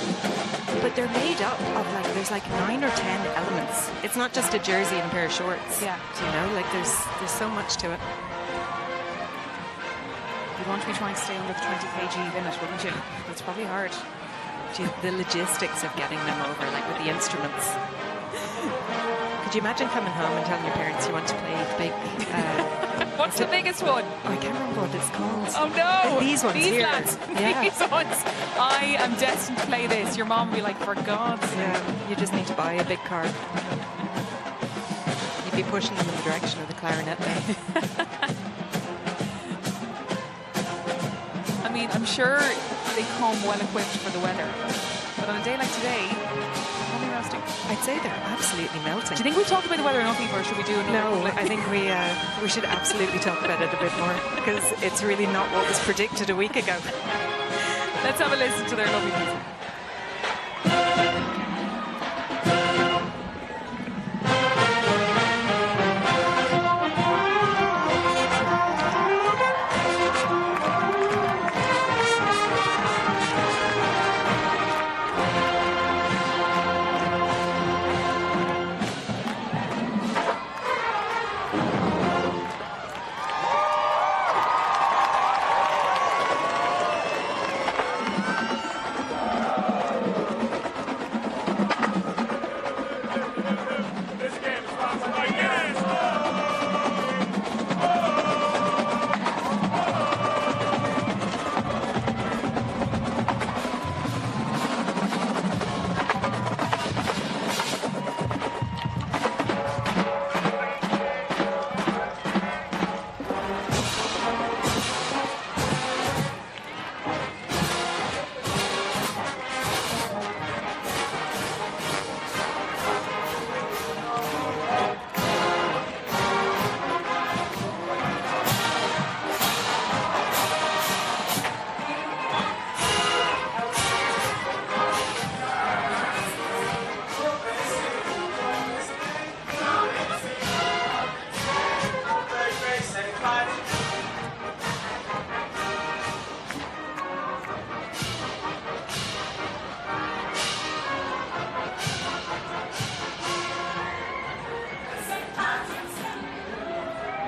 But they're made up of there's 9 or 10 elements. It's not just a jersey and a pair of shorts. Yeah. There's so much to it. You'd want to be trying to stay under the 20 kg limit, wouldn't you? It's probably hard. The logistics of getting them over, with the instruments. Could you imagine coming home and telling your parents you want to play the big... What's the biggest one? I can't remember what it's called. Oh no! These ones These here. lads. Yeah. These ones. I am destined to play this. Your mom will be like, for God's sake. Yeah, you just need to buy a big car. You'd be pushing them in the direction of the clarinet there. I mean, I'm sure they come well equipped for the weather. But on a day like today, only roasting. I'd say they're absolutely melting. Do you think we've talked about the weather enough, Eva, or should we do another? No, I think we should absolutely talk about it a bit more, because it's really not what was predicted a week ago. Let's have a listen to their lovely music.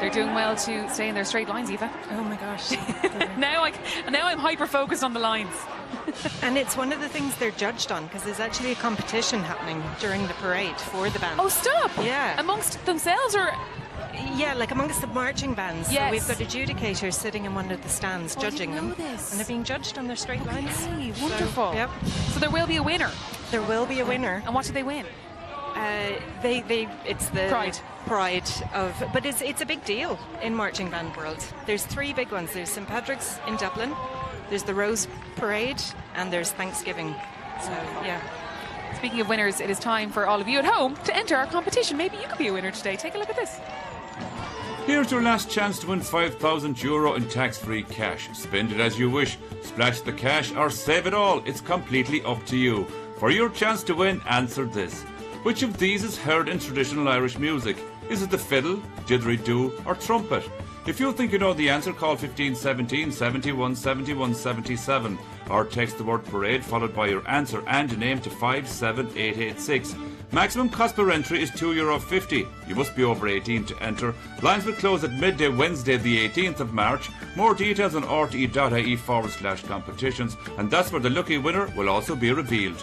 They're doing well to stay in their straight lines, Eva. Oh my gosh. now I'm hyper-focused on the lines. And it's one of the things they're judged on, because there's actually a competition happening during the parade for the band. Oh, stop! Yeah. Amongst themselves, or...? Yeah, amongst the marching bands. Yes. So we've got adjudicators sitting in one of the stands judging them. This. And they're being judged on their straight lines. Okay, wonderful. So, yep. So there will be a winner. There will be a winner. And what do they win? It's the pride of, but it's a big deal in marching band world. There's 3 big ones. There's St. Patrick's in Dublin, there's the Rose Parade, and there's Thanksgiving. So yeah. Speaking of winners, it is time for all of you at home to enter our competition. Maybe you could be a winner today. Take a look at this. Here's your last chance to win €5,000 in tax-free cash. Spend it as you wish, splash the cash or save it all. It's completely up to you. For your chance to win, answer this. Which of these is heard in traditional Irish music? Is it the fiddle, didgeridoo or trumpet? If you think you know the answer, call 1517 71 71 77 or text the word parade followed by your answer and your name to 57886. Maximum cost per entry is €2.50. You must be over 18 to enter. Lines will close at midday Wednesday the 18th of March. More details on rte.ie/competitions, and that's where the lucky winner will also be revealed.